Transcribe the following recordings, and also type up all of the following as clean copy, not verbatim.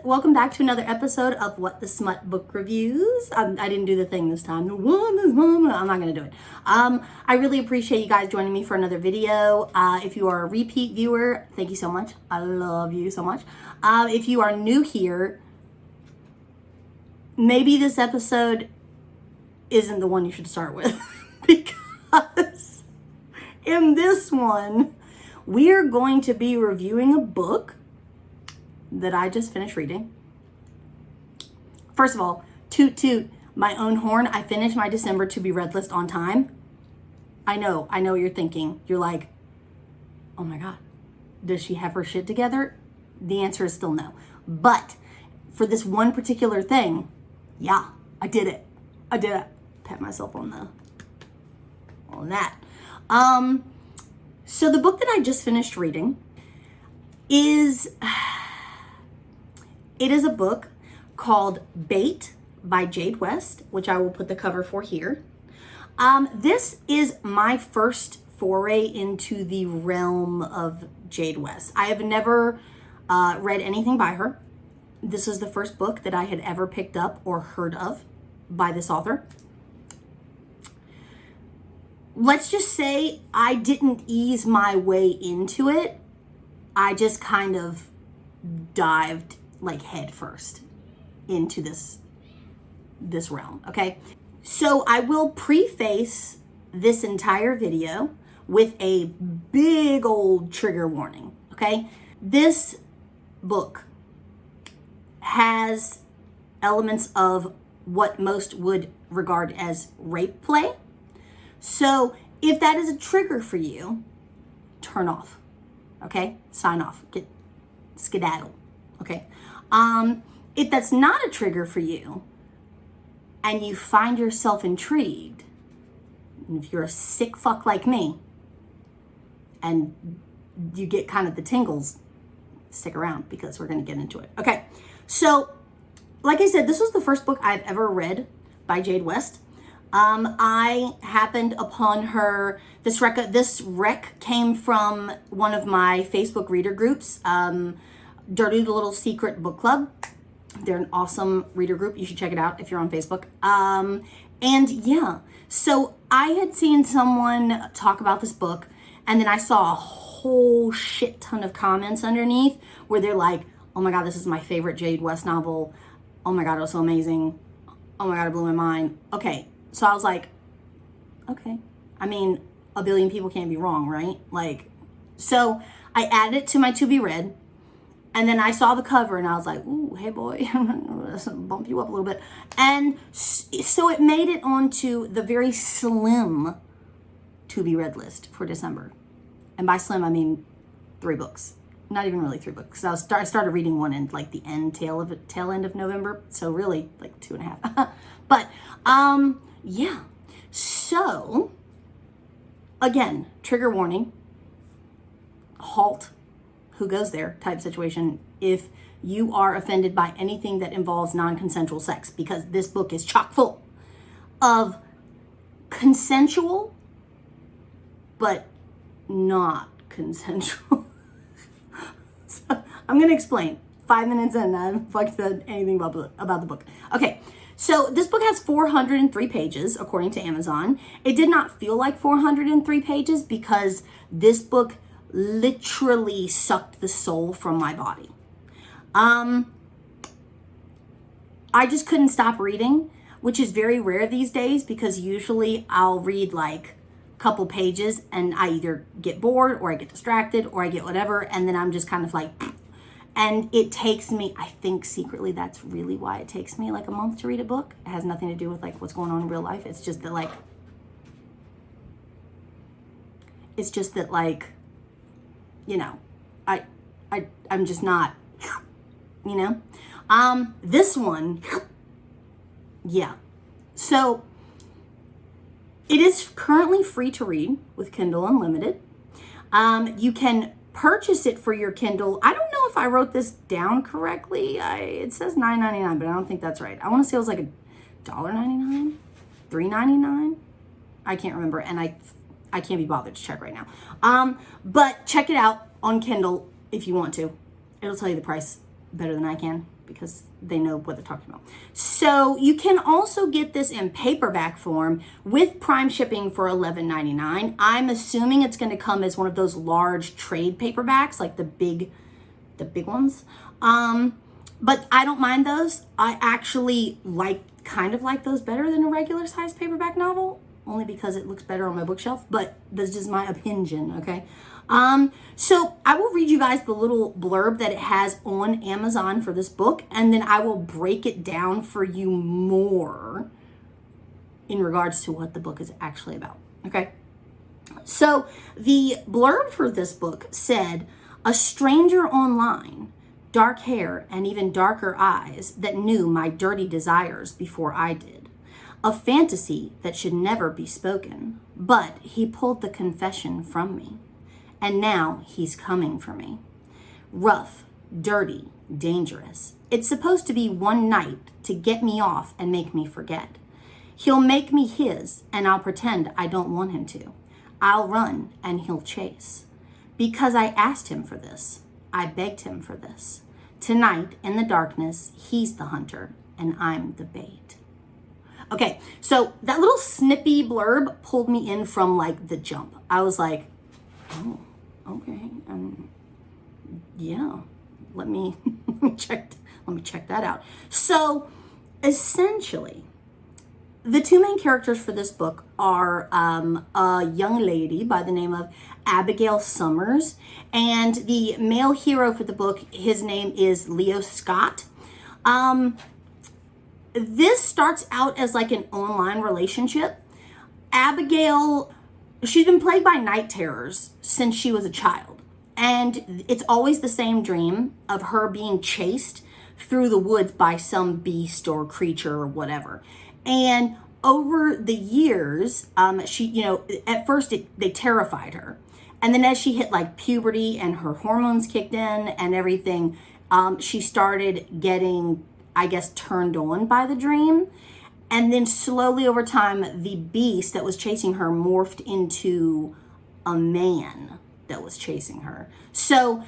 welcome back to another episode of What the Smut Book Reviews. I didn't do the thing this time. I'm not gonna do it. I really appreciate you guys joining me for another video. If you are a repeat viewer, thank you so much. I love you so much. If you are new here, maybe this episode isn't the one you should start with because in this one, we're going to be reviewing a book that I just finished reading. First of all, toot toot my own horn. I finished my December to be read list on time. I know you're thinking. You're like, oh my God, does she have her shit together? The answer is still no. But for this one particular thing, yeah, I did it. Pat myself on that. So the book that I just finished reading is a book called Bait by Jade West, which I will put the cover for here. This is my first foray into the realm of Jade West. I have never read anything by her. This is the first book that I had ever picked up or heard of by this author. Let's just say I didn't ease my way into it. I just kind of dived like head first into this realm, okay? So I will preface this entire video with a big old trigger warning, okay? This book has elements of what most would regard as rape play. So if that is a trigger for you, turn off, okay? Sign off, get skedaddle, okay? If that's not a trigger for you and you find yourself intrigued, and if you're a sick fuck like me and you get kind of the tingles, stick around because we're going to get into it. Okay, so like I said, this was the first book I've ever read by Jade West. I happened upon her, this rec came from one of my Facebook reader groups, Dirty Little Secret Book Club. They're an awesome reader group. You should check it out if you're on Facebook. And yeah, so I had seen someone talk about this book, and then I saw a whole shit ton of comments underneath where they're like, oh my God, this is my favorite Jade West novel. Oh my God, it was so amazing. Oh my God, it blew my mind. Okay, so I was like, okay. I mean, a billion people can't be wrong, right? Like, so I added it to my to be read. And then I saw the cover and I was like, ooh, hey boy, let's bump you up a little bit. And so it made it onto the very slim to be read list for December. And by slim, I mean 3 books. Not even really 3 books. I started reading one in like the tail end of November. So really like 2.5. But yeah. So again, trigger warning, halt. Who goes there type situation if you are offended by anything that involves non-consensual sex, because this book is chock full of consensual but not consensual. So I'm gonna explain. 5 minutes in, I haven't fucking said anything about the book. Okay, so this book has 403 pages according to Amazon. It did not feel like 403 pages because this book literally sucked the soul from my body. I just couldn't stop reading, which is very rare these days because usually I'll read like a couple pages and I either get bored or I get distracted or I get whatever, and then I'm just kind of like, and it takes me, I think secretly that's really why it takes me like a month to read a book. It has nothing to do with like what's going on in real life. It's just that like, you know, I'm just not, you know, this one, yeah. So it is currently free to read with Kindle Unlimited. You can purchase it for your Kindle. I don't know if I wrote this down correctly. It says $9.99, but I don't think that's right. I want to say it was like $1.99, $3.99. I can't remember, and I can't be bothered to check right now. But check it out on Kindle if you want to. It'll tell you the price better than I can because they know what they're talking about. So you can also get this in paperback form with Prime shipping for $11.99. I'm assuming it's going to come as one of those large trade paperbacks, like the big ones. But I don't mind those. I actually kind of like those better than a regular size paperback novel, only because it looks better on my bookshelf, but this is my opinion, okay? So I will read you guys the little blurb that it has on Amazon for this book, and then I will break it down for you more in regards to what the book is actually about, okay? So the blurb for this book said, "A stranger online, dark hair and even darker eyes that knew my dirty desires before I did. A fantasy that should never be spoken, but he pulled the confession from me. And now he's coming for me. Rough, dirty, dangerous. It's supposed to be one night to get me off and make me forget. He'll make me his, and I'll pretend I don't want him to. I'll run, and he'll chase. Because I asked him for this. I begged him for this. Tonight, in the darkness, he's the hunter, and I'm the bait." Okay, so that little snippy blurb pulled me in from the jump. I was like, oh, okay, yeah, let me check that out. So essentially, the two main characters for this book are a young lady by the name of Abigail Summers, and the male hero for the book, his name is Leo Scott. This starts out as an online relationship. Abigail, she's been plagued by night terrors since she was a child, and it's always the same dream of her being chased through the woods by some beast or creature or whatever. And over the years, she, at first they terrified her. And then as she hit puberty and her hormones kicked in and everything, she started getting, I guess, turned on by the dream. And then slowly over time, the beast that was chasing her morphed into a man that was chasing her. So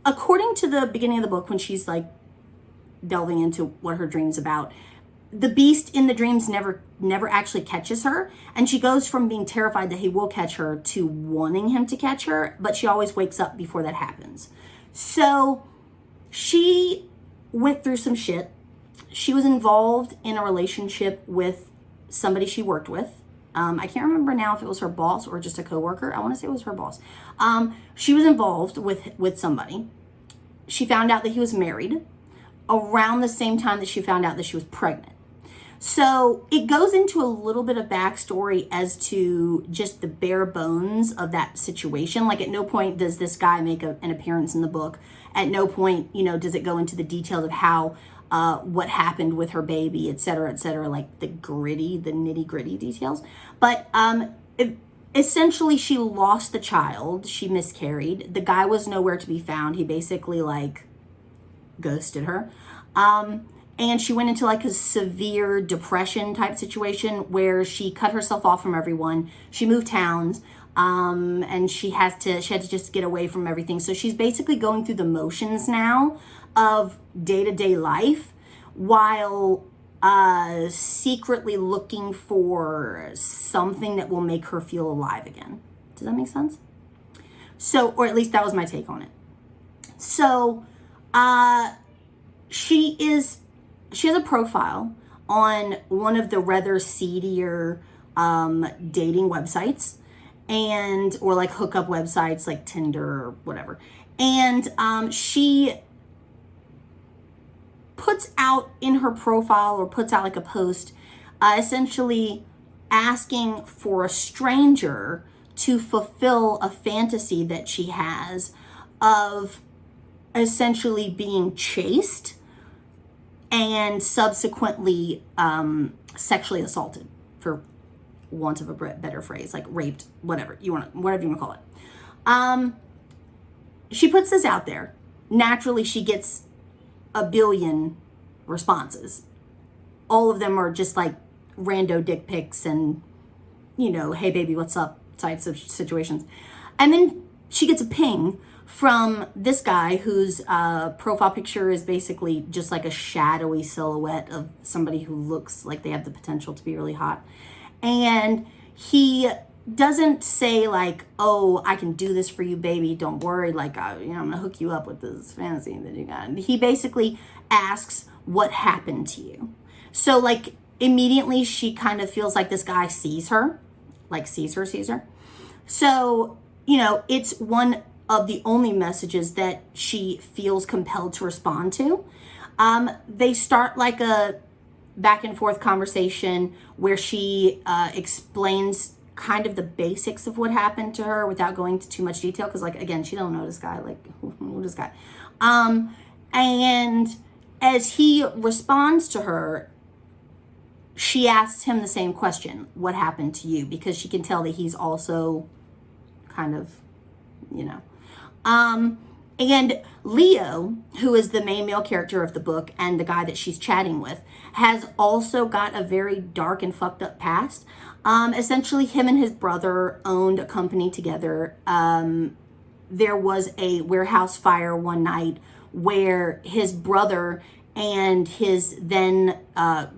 according to the beginning of the book, when she's delving into what her dream's about, the beast in the dreams never actually catches her, and she goes from being terrified that he will catch her to wanting him to catch her, but she always wakes up before that happens. So she went through some shit. She was involved in a relationship with somebody she worked with. I can't remember now if it was her boss or just a coworker. I want to say it was her boss. She was involved with somebody. She found out that he was married around the same time that she found out that she was pregnant. So it goes into a little bit of backstory as to just the bare bones of that situation. At no point does this guy make an appearance in the book. At no point, does it go into the details of how, what happened with her baby, et cetera, the nitty gritty details. But essentially she lost the child. She miscarried. The guy was nowhere to be found. He basically ghosted her. And she went into a severe depression type situation where she cut herself off from everyone. She moved towns, and she had to just get away from everything. So she's basically going through the motions now of day-to-day life while secretly looking for something that will make her feel alive again. Does that make sense? So, or at least that was my take on it. So, she has a profile on one of the rather seedier dating websites or hookup websites like Tinder or whatever. And she puts out in her profile or puts out a post essentially asking for a stranger to fulfill a fantasy that she has of essentially being chased and subsequently sexually assaulted, for want of a better phrase, raped, whatever you want to call it. She puts this out there. Naturally, she gets a billion responses. All of them are just rando dick pics and, hey baby, what's up types of situations. And then she gets a ping from this guy whose profile picture is basically just like a shadowy silhouette of somebody who looks like they have the potential to be really hot. And he doesn't say like, oh, I can do this for you, baby, don't worry, like, I'm gonna hook you up with this fantasy that you got. He basically asks what happened to you. So like immediately she kind of feels like this guy sees her, like sees her. So, it's one of the only messages that she feels compelled to respond to. They start like a back and forth conversation where she explains kind of the basics of what happened to her without going into too much detail, because like, again, she don't know this guy, like, who this guy. And as he responds to her, she asks him the same question, what happened to you? Because she can tell that he's also kind of, and Leo, who is the main male character of the book and the guy that she's chatting with, has also got a very dark and fucked up past. Essentially, him and his brother owned a company together. There was a warehouse fire one night where his brother and his then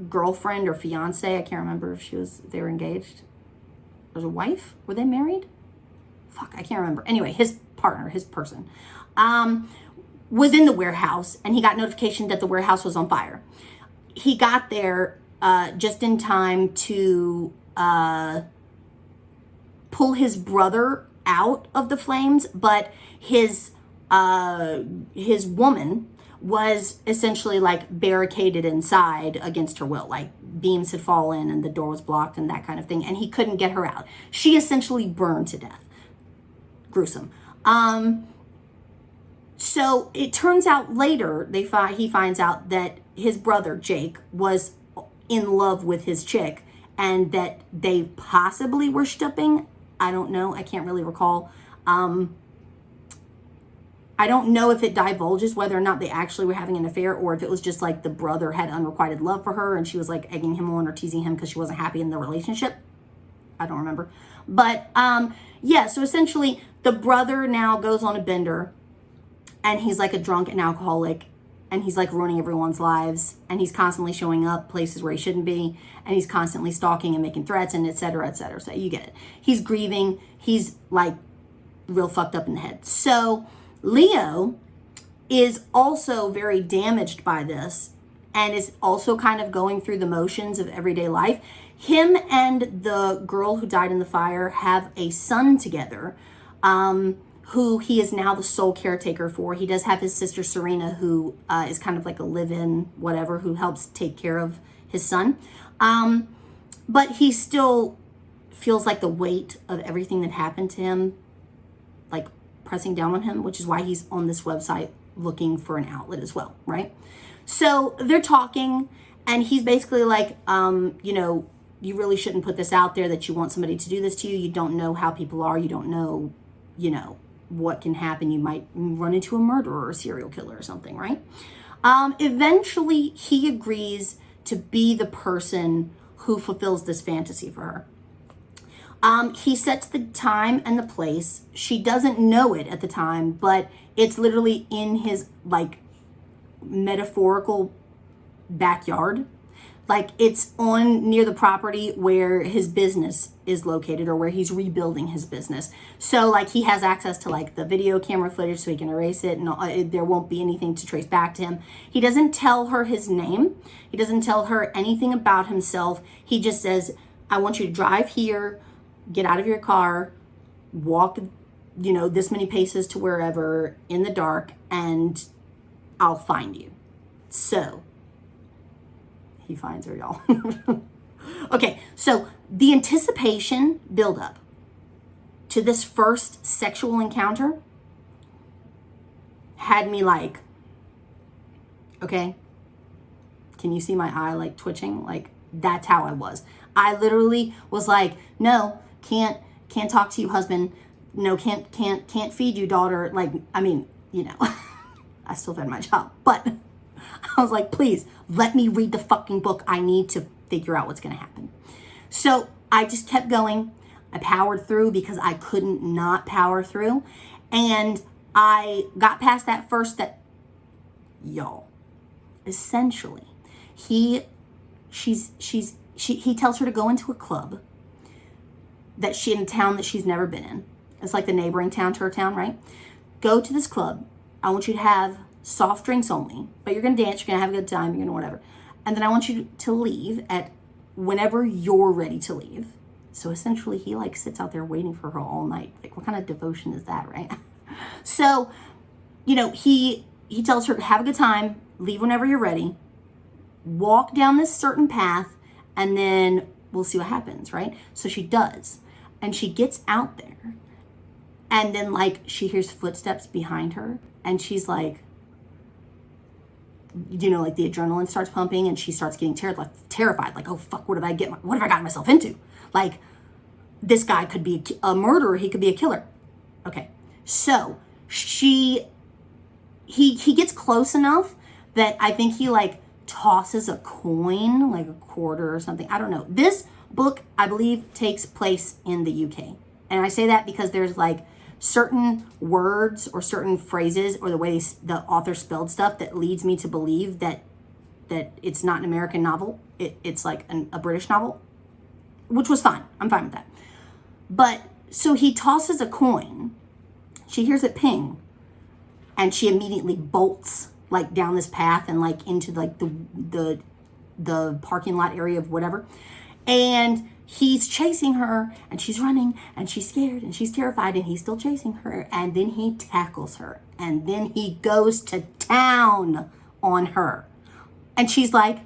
girlfriend or fiance, I can't remember if they were engaged. Was a wife? Were they married? Fuck, I can't remember. Anyway, his partner, his person, was in the warehouse, and he got notification that the warehouse was on fire. He got there just in time to pull his brother out of the flames, but his woman was essentially like barricaded inside against her will, like beams had fallen and the door was blocked and that kind of thing, and he couldn't get her out. She essentially burned to death. Gruesome. So it turns out later he finds out that his brother Jake was in love with his chick and that they possibly were stupping. I don't know. I can't really recall. I don't know if it divulges whether or not they actually were having an affair, or if it was just like the brother had unrequited love for her and she was like egging him on or teasing him because she wasn't happy in the relationship. I don't remember. But yeah, so essentially the brother now goes on a bender and he's like a drunk and alcoholic and he's like ruining everyone's lives and he's constantly showing up places where he shouldn't be and he's constantly stalking and making threats and et cetera, et cetera. So you get it. He's grieving. He's like real fucked up in the head. So Leo is also very damaged by this and is also kind of going through the motions of everyday life. Him and the girl who died in the fire have a son together, who he is now the sole caretaker for. He does have his sister Serena, who is kind of like a live-in whatever, who helps take care of his son. But he still feels like the weight of everything that happened to him, like pressing down on him, which is why he's on this website looking for an outlet as well, right? So they're talking, and he's basically like, you really shouldn't put this out there that you want somebody to do this to you. You don't know how people are. You don't know, what can happen. You might run into a murderer or a serial killer or something, right? Eventually, he agrees to be the person who fulfills this fantasy for her. He sets the time and the place. She doesn't know it at the time, but it's literally in his like metaphorical backyard. Like it's on near the property where his business is located or where he's rebuilding his business. So like he has access to like the video camera footage so he can erase it and there won't be anything to trace back to him. He doesn't tell her his name. He doesn't tell her anything about himself. He just says, I want you to drive here, get out of your car, walk, this many paces to wherever in the dark, and I'll find you. So he finds her, y'all. Okay, so the anticipation buildup to this first sexual encounter had me like, okay, can you see my eye like twitching? Like that's how I was. I literally was like, no, can't talk to you, husband. No, can't feed you, daughter. Like, I mean, I still fed my child, but I was like, please let me read the fucking book. I need to figure out what's going to happen. So I just kept going. I powered through because I couldn't not power through. And I got past that first that, y'all, essentially, he tells her to go into a club that she in a town that she's never been in. It's like the neighboring town to her town, right? Go to this club. I want you to have soft drinks only, but you're going to dance, you're going to have a good time, you're going to whatever. And then I want you to leave at whenever you're ready to leave. So essentially he like sits out there waiting for her all night. Like, what kind of devotion is that, right? So, you know, he tells her to have a good time, leave whenever you're ready, walk down this certain path, and then we'll see what happens, right? So she does. And she gets out there, and then like she hears footsteps behind her, and she's like, you know, like the adrenaline starts pumping, and she starts getting terrified. Like, oh fuck, what have I gotten myself into? Like, this guy could be a murderer. He could be a killer. Okay, so he gets close enough that I think he like tosses a coin, like a quarter or something. I don't know. This book, I believe, takes place in the UK. And I say that because there's like certain words or certain phrases or the way the author spelled stuff that leads me to believe that it's not an American novel. It's like a British novel, which was fine. I'm fine with that. But so he tosses a coin. She hears it ping, and she immediately bolts like down this path and like into like the parking lot area of whatever. And he's chasing her, and she's running, and she's scared, and she's terrified, and he's still chasing her. And then he tackles her, and then he goes to town on her. And she's like,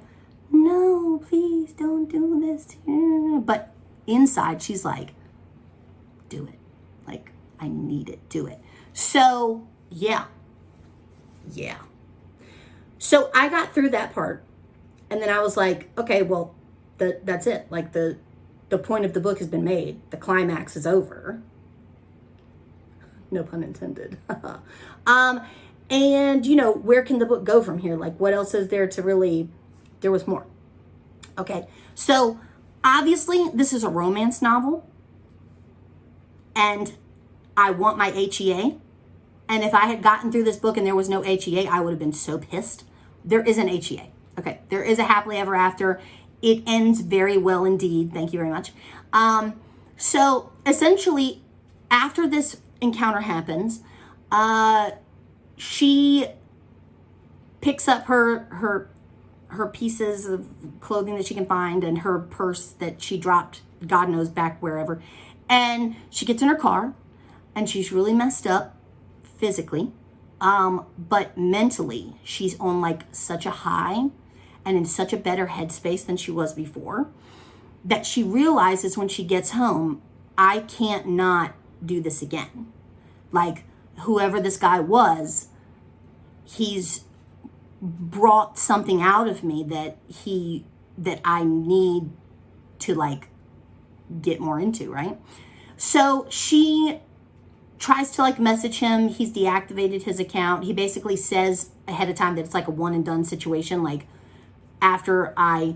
no, please don't do this. But inside, she's like, do it. Like, I need it. Do it. So, yeah. So I got through that part, and then I was like, okay, well, that's it. Like, the point of the book has been made. The climax is over. No pun intended. And, you know, where can the book go from here? Like, what else is there to really... There was more. Okay, so obviously this is a romance novel, and I want my HEA. And if I had gotten through this book and there was no HEA, I would have been so pissed. There is an HEA. Okay, there is a happily ever after. It ends very well indeed. Thank you very much. So essentially, after this encounter happens, she picks up her pieces of clothing that she can find and her purse that she dropped, God knows, back wherever. And she gets in her car, and she's really messed up physically, but mentally she's on like such a high and in such a better headspace than she was before, that she realizes when she gets home, I can't not do this again. Like, whoever this guy was, he's brought something out of me that I need to like get more into, right? So she tries to like message him. He's deactivated his account. He basically says ahead of time that it's like a one and done situation. Like, after I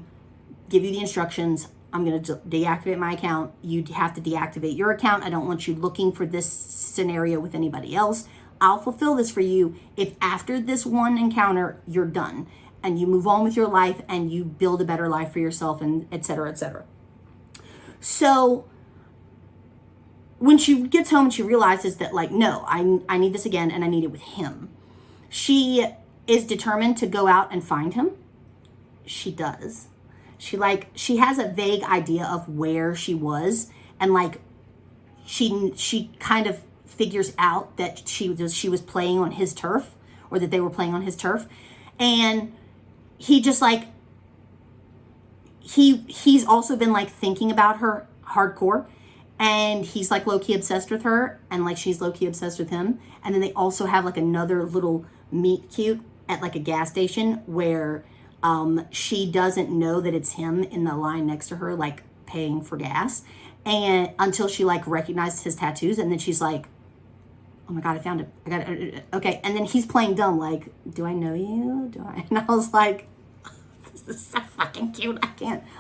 give you the instructions, I'm going to deactivate my account. You have to deactivate your account. I don't want you looking for this scenario with anybody else. I'll fulfill this for you if after this one encounter, you're done and you move on with your life and you build a better life for yourself, and et cetera, et cetera. So when she gets home and she realizes that, like, no, I need this again, and I need it with him, she is determined to go out and find him. She does. She has a vague idea of where she was, and like she kind of figures out that she was playing on his turf, or that they were playing on his turf, and he just like he's also been like thinking about her hardcore, and he's like low-key obsessed with her, and like she's low-key obsessed with him. And then they also have like another little meet cute at like a gas station where she doesn't know that it's him in the line next to her, like paying for gas, and until she like recognizes his tattoos, and then she's like, oh my God, I found it. I got it. Okay. And then he's playing dumb, like, do I know you? Do I? And I was like, this is so fucking cute.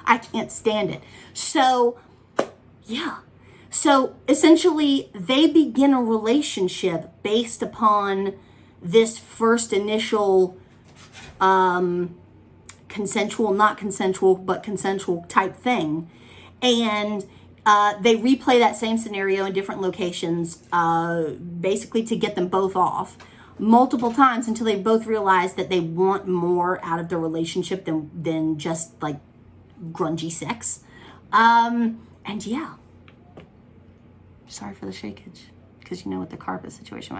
I can't stand it. So yeah. So essentially, they begin a relationship based upon this first initial consensual, not consensual, but consensual type thing. And they replay that same scenario in different locations, basically to get them both off multiple times until they both realize that they want more out of the relationship than just like grungy sex. And yeah, sorry for the shakeage, because you know, with the carpet situation,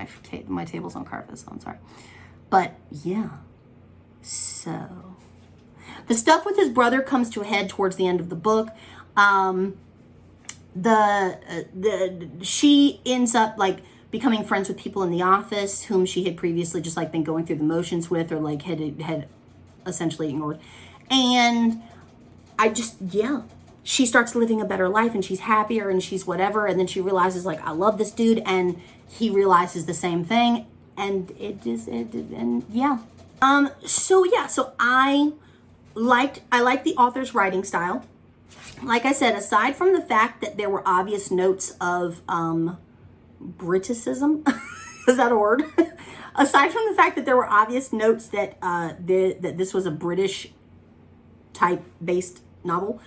my table's on carpet, so I'm sorry. But yeah, so the stuff with his brother comes to a head towards the end of the book. She ends up like becoming friends with people in the office whom she had previously just like been going through the motions with, or like had essentially ignored. And she starts living a better life, and she's happier, and she's whatever. And then she realizes, like, I love this dude, and he realizes the same thing. And so I liked the author's writing style. Like I said, aside from the fact that there were obvious notes of Briticism, is that a word? Aside from the fact that there were obvious notes that that this was a British type based novel,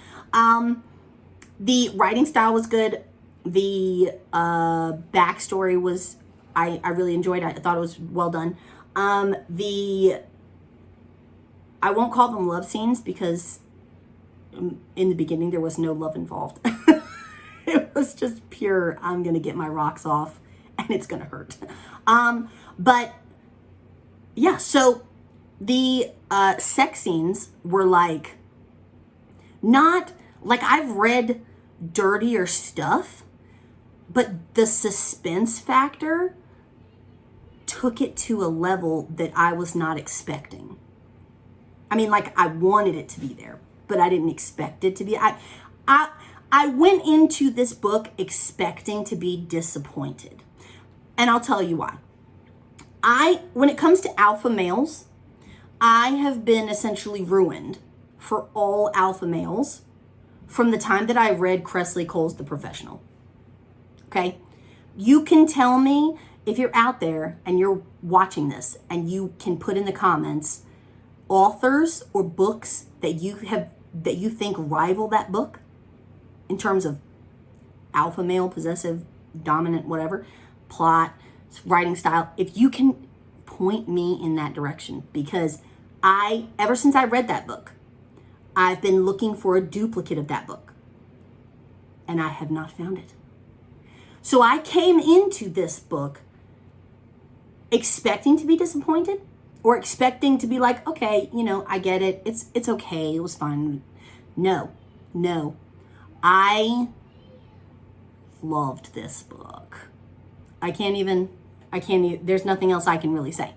the writing style was good. The backstory was I really enjoyed it. I thought it was well done. I won't call them love scenes because in the beginning there was no love involved. It was just pure, I'm gonna get my rocks off and it's gonna hurt. But yeah, so the sex scenes were like, not like, I've read dirtier stuff, but the suspense factor took it to a level that I was not expecting. I mean, like, I wanted it to be there, but I didn't expect it to be. I went into this book expecting to be disappointed. And I'll tell you why. When it comes to alpha males, I have been essentially ruined for all alpha males from the time that I read Cressley Cole's The Professional. Okay? You can tell me, if you're out there and you're watching this, and you can put in the comments authors or books that you think rival that book in terms of alpha male, possessive, dominant, whatever, plot, writing style. If you can point me in that direction, because ever since I read that book, I've been looking for a duplicate of that book, and I have not found it. So I came into this book expecting to be disappointed, or expecting to be like, okay, I get it. It's okay. It was fine. No. I loved this book. There's nothing else I can really say.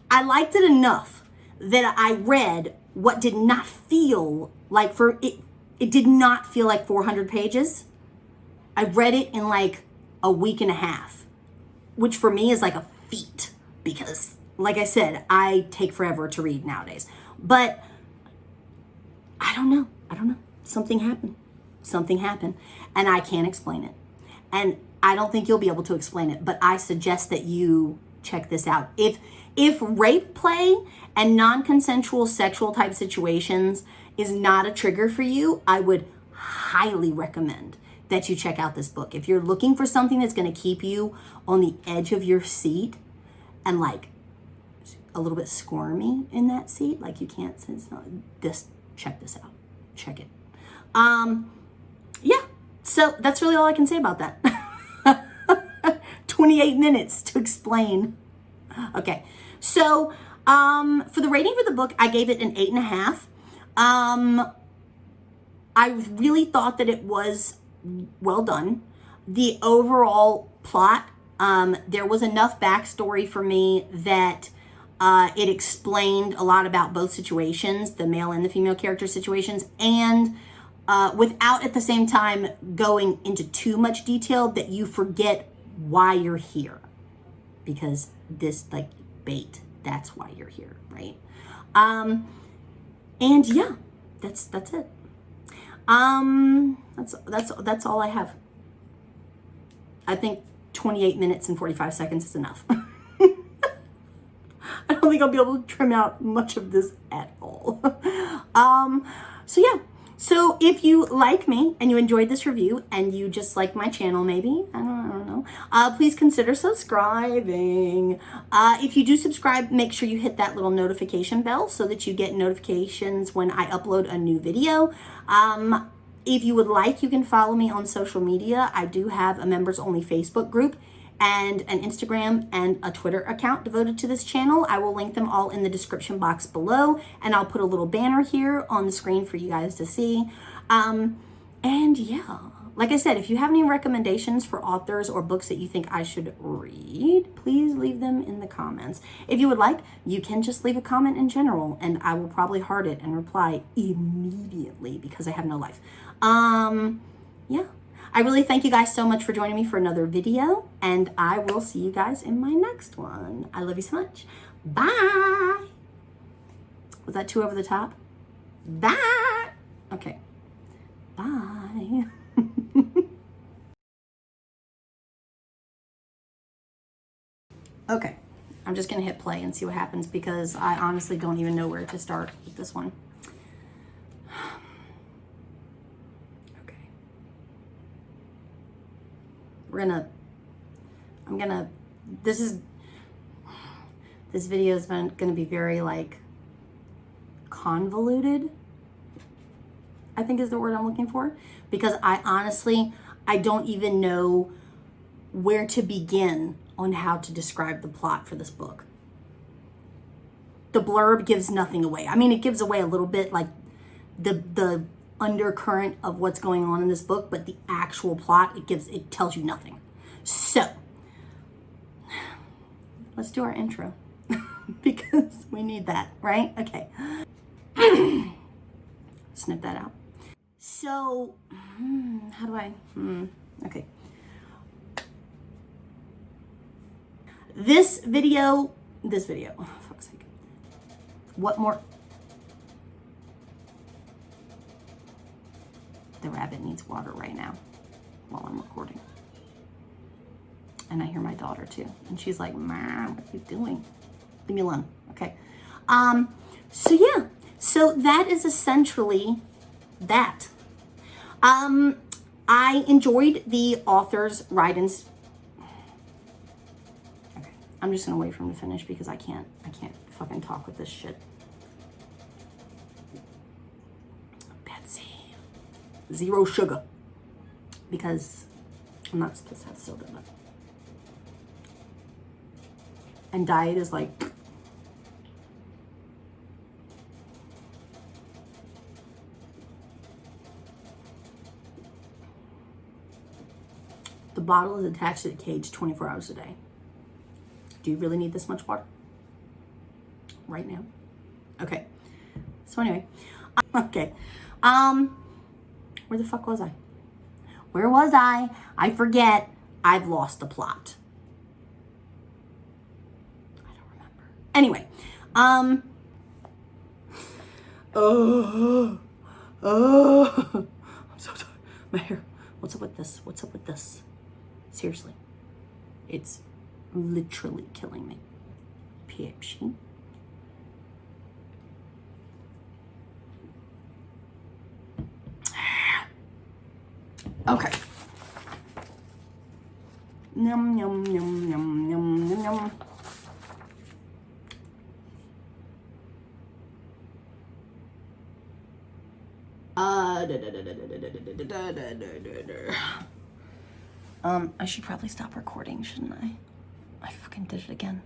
I liked it enough that I read what did not feel like it did not feel like 400 pages. I read it in like a week and a half, which for me is like a feat, because like I said, I take forever to read nowadays. But I don't know. Something happened, and I can't explain it. And I don't think you'll be able to explain it, but I suggest that you check this out. If rape play and non-consensual sexual type situations is not a trigger for you, I would highly recommend that you check out this book. If you're looking for something that's going to keep you on the edge of your seat and like a little bit squirmy in that seat, like you can't say check this out. Check it. Yeah. So that's really all I can say about that. 28 minutes to explain. Okay. So, for the rating for the book, I gave it an 8.5. I really thought that it was well done. The overall plot, there was enough backstory for me that it explained a lot about both situations, the male and the female character situations, and without at the same time going into too much detail that you forget why you're here. Because this, like, bait, that's why you're here, right? And yeah, that's it. That's all I have. I think 28 minutes and 45 seconds is enough. I don't think I'll be able to trim out much of this at all. So yeah. So if you like me and you enjoyed this review and you just like my channel, maybe, I don't know, please consider subscribing. If you do subscribe, make sure you hit that little notification bell so that you get notifications when I upload a new video. If you would like, you can follow me on social media. I do have a members only Facebook group and an Instagram and a Twitter account devoted to this channel. I will link them all in the description box below, and I'll put a little banner here on the screen for you guys to see. And yeah, like I said, if you have any recommendations for authors or books that you think I should read, please leave them in the comments. If you would like, you can just leave a comment in general, and I will probably heart it and reply immediately because I have no life. Yeah. I really thank you guys so much for joining me for another video, and I will see you guys in my next one. I love you so much. Bye. Was that too over the top? Bye. Okay. Bye. Okay. I'm just going to hit play and see what happens because I honestly don't even know where to start with this one. This video is going to be very like convoluted, I think is the word I'm looking for, because I honestly don't even know where to begin on how to describe the plot for this book. The blurb gives nothing away. I mean, it gives away a little bit, like the undercurrent of what's going on in this book, but the actual plot, it tells you nothing. So let's do our intro because we need that, right? Okay. Snip that out. So how do I okay, this video, oh fuck's sake, what more? The rabbit needs water right now while I'm recording. And I hear my daughter too. And she's like, Mom, what are you doing? Leave me alone. Okay. So yeah. So that is essentially that. I enjoyed the author's write-ins. Okay. I'm just gonna wait for him to finish because I can't fucking talk with this shit. Betsy. 0 sugar. Because I'm not supposed to have soda, but. And diet is like, the bottle is attached to the cage 24 hours a day. Do you really need this much water? Right now? Okay. So anyway, okay. Where the fuck was I? Where was I? I forget. I've lost the plot. Anyway, I'm so tired. My hair. What's up with this? What's up with this? Seriously. It's literally killing me. Pepsi. Okay. Yum, yum, yum, yum, yum, yum, yum. I should probably stop recording, shouldn't I? I fucking did it again.